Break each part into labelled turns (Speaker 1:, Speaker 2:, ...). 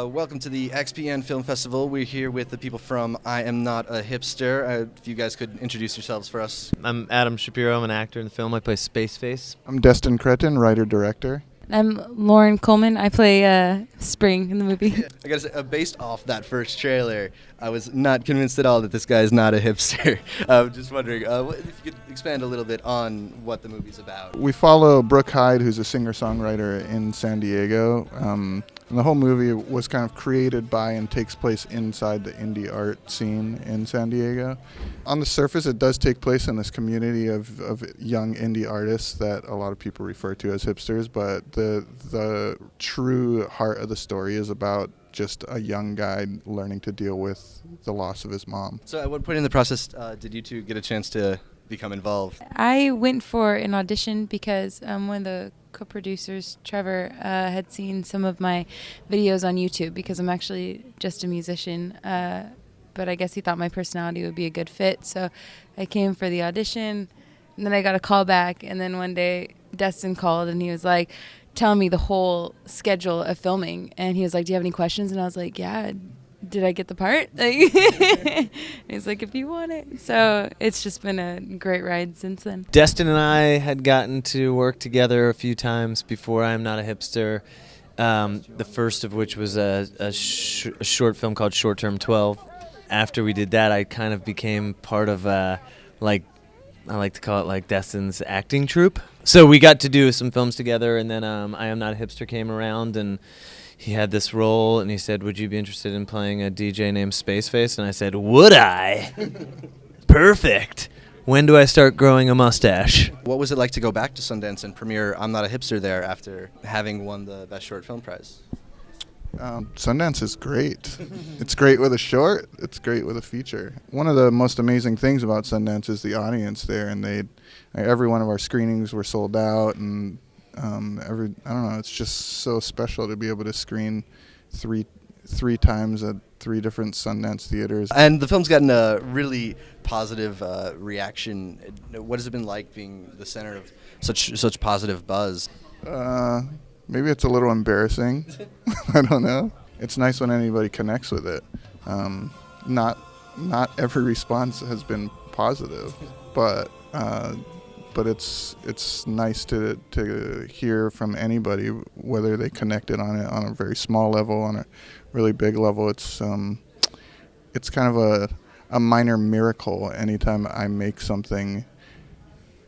Speaker 1: Welcome to the XPN Film Festival. We're here with the people from I Am Not a Hipster. If you guys could introduce yourselves for us.
Speaker 2: I'm Adam Shapiro. I'm an actor in the film. I play Spaceface.
Speaker 3: I'm Destin Cretton, writer-director.
Speaker 4: I'm Lauren Coleman. I play Spring in the movie.
Speaker 1: Yeah. I gotta say, based off that first trailer, I was not convinced at all that this guy's not a hipster. Just wondering if you could expand a little bit on what the movie's about.
Speaker 3: We follow Brooke Hyde, who's a singer-songwriter in San Diego. And the whole movie was kind of created by and takes place inside the indie art scene in San Diego. On the surface, it does take place in this community of young indie artists that a lot of people refer to as hipsters, but the true heart of the story is about just a young guy learning to deal with the loss of his mom.
Speaker 1: So at what point in the process did you two get a chance to become involved?
Speaker 4: I went for an audition because one of the co-producers, Trevor, had seen some of my videos on YouTube because I'm actually just a musician, but I guess he thought my personality would be a good fit. So I came for the audition, and then I got a call back, and then one day Destin called, and he was like, telling me the whole schedule of filming, and he was like, do you have any questions? And I was like, yeah, did I get the part? He's like, if you want it. So it's just been a great ride since then.
Speaker 2: Destin and I had gotten to work together a few times before I Am Not a Hipster, the first of which was a short film called Short Term 12. After we did that, I kind of became part of, I like to call it like Destin's acting troupe. So we got to do some films together, and then I Am Not a Hipster came around, and he had this role, and he said, would you be interested in playing a DJ named Spaceface? And I said, would I? Perfect. When do I start growing a mustache?
Speaker 1: What was it like to go back to Sundance and premiere I'm Not a Hipster there after having won the Best Short Film Prize?
Speaker 3: Sundance is great. It's great with a short. It's great with a feature. One of the most amazing things about Sundance is the audience there, and every one of our screenings were sold out, and I don't know, it's just so special to be able to screen three times at 3 different Sundance theaters.
Speaker 1: And the film's gotten a really positive reaction. What has it been like being the center of such positive buzz?
Speaker 3: Maybe it's a little embarrassing. I don't know. It's nice when anybody connects with it. Not every response has been positive, but it's nice to hear from anybody, whether they connected on it on a very small level, on a really big level. It's kind of a minor miracle anytime I make something,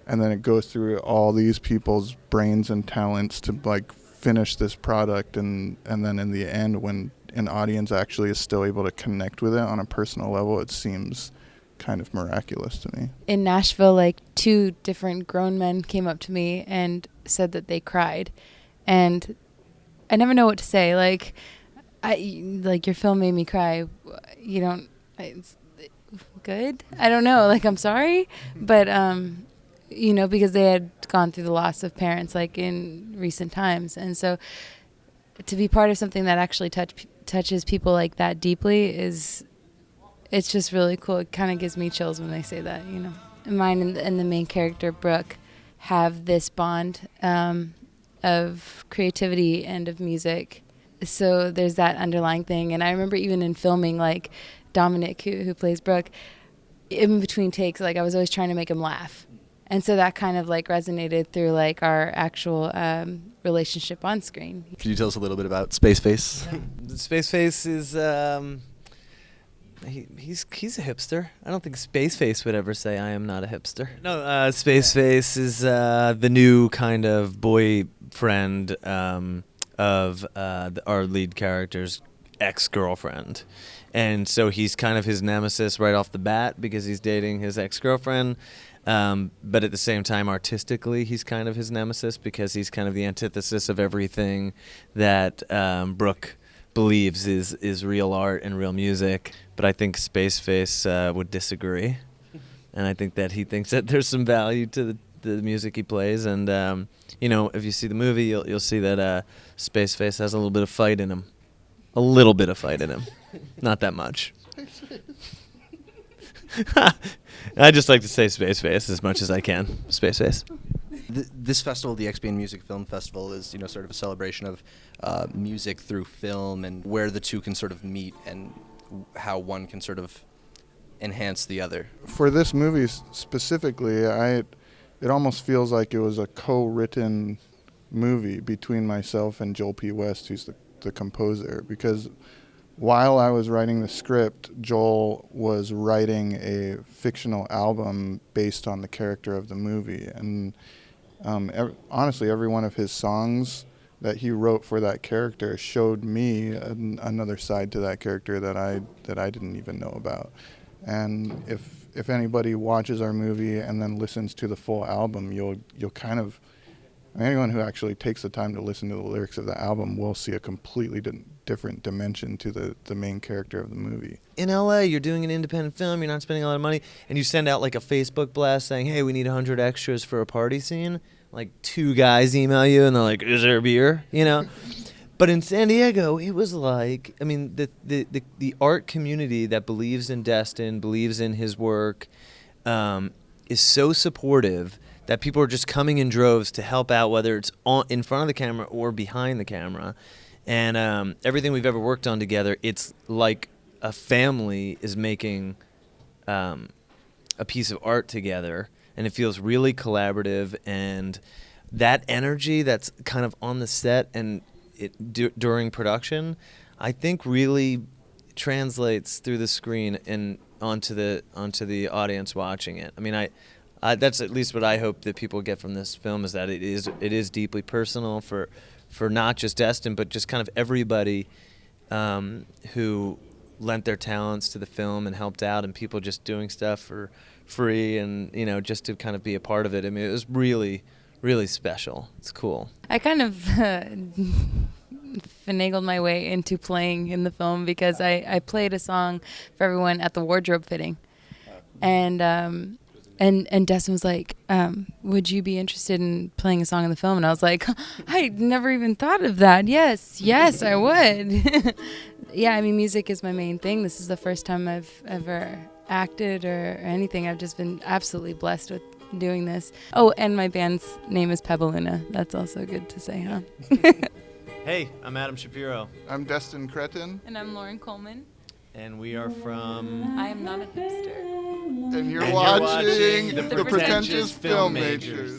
Speaker 3: and then it goes through all these people's brains and talents to like finish this product, and then in the end, when an audience actually is still able to connect with it on a personal level, it seems kind of miraculous to me.
Speaker 4: In Nashville, like 2 different grown men came up to me and said that they cried, and I never know what to say. Like your film made me cry. You don't. It's good. I don't know. Like, I'm sorry, but because they had gone through the loss of parents like in recent times, and so to be part of something that actually touches people like that deeply it's just really cool. It kind of gives me chills when they say that, Mine and the main character, Brooke, have this bond of creativity and of music. So there's that underlying thing. And I remember even in filming, like Dominic, who plays Brooke, in between takes, like I was always trying to make him laugh. And so that kind of like resonated through like our actual relationship on screen.
Speaker 1: Can you tell us a little bit about Spaceface?
Speaker 2: Spaceface is he's a hipster. I don't think Spaceface would ever say I am not a hipster. No, Spaceface is the new kind of boyfriend of our lead character's ex-girlfriend. And so he's kind of his nemesis right off the bat because he's dating his ex-girlfriend. But at the same time, artistically, he's kind of his nemesis because he's kind of the antithesis of everything that Brooke believes is real art and real music. But I think Spaceface would disagree. And I think that he thinks that there's some value to the music he plays. And, if you see the movie, you'll see that Spaceface has a little bit of fight in him. A little bit of fight in him. Not that much. I just like to say Spaceface as much as I can. Spaceface.
Speaker 1: This festival, the XPN Music Film Festival, is sort of a celebration of music through film and where the two can sort of meet and how one can sort of enhance the other.
Speaker 3: For this movie specifically, it almost feels like it was a co-written movie between myself and Joel P. West, who's the composer, because while I was writing the script, Joel was writing a fictional album based on the character of the movie. And honestly, every one of his songs that he wrote for that character showed me another side to that character that I didn't even know about. And if anybody watches our movie and then listens to the full album, you'll kind of, anyone who actually takes the time to listen to the lyrics of the album will see a completely different dimension to the main character of the movie.
Speaker 2: In LA, you're doing an independent film, you're not spending a lot of money, and you send out like a Facebook blast saying, hey, we need 100 extras for a party scene. Like 2 guys email you and they're like, is there a beer? But in San Diego, it was like, I mean, the art community that believes in Destin, believes in his work, is so supportive that people are just coming in droves to help out, whether it's in front of the camera or behind the camera. And everything we've ever worked on together, it's like a family is making a piece of art together, and it feels really collaborative. And that energy that's kind of on the set and during production, I think really translates through the screen and onto the audience watching it. I mean, that's at least what I hope that people get from this film, is that it is deeply personal for not just Destin, but just kind of everybody who lent their talents to the film and helped out, and people just doing stuff for free and just to kind of be a part of it. I mean, it was really, really special. It's cool.
Speaker 4: I kind of finagled my way into playing in the film because I played a song for everyone at the wardrobe fitting, and Destin was like, would you be interested in playing a song in the film? And I was like, I never even thought of that. Yes, I would. Yeah, I mean, music is my main thing. This is the first time I've ever acted or anything. I've just been absolutely blessed with doing this. Oh, and my band's name is Pebbleuna. That's also good to say, huh?
Speaker 2: Hey, I'm Adam Shapiro.
Speaker 3: I'm Destin Cretton.
Speaker 4: And I'm Lauren Coleman.
Speaker 2: And we are from...
Speaker 4: I am not a hipster.
Speaker 3: And you're watching the Pretentious Film Majors.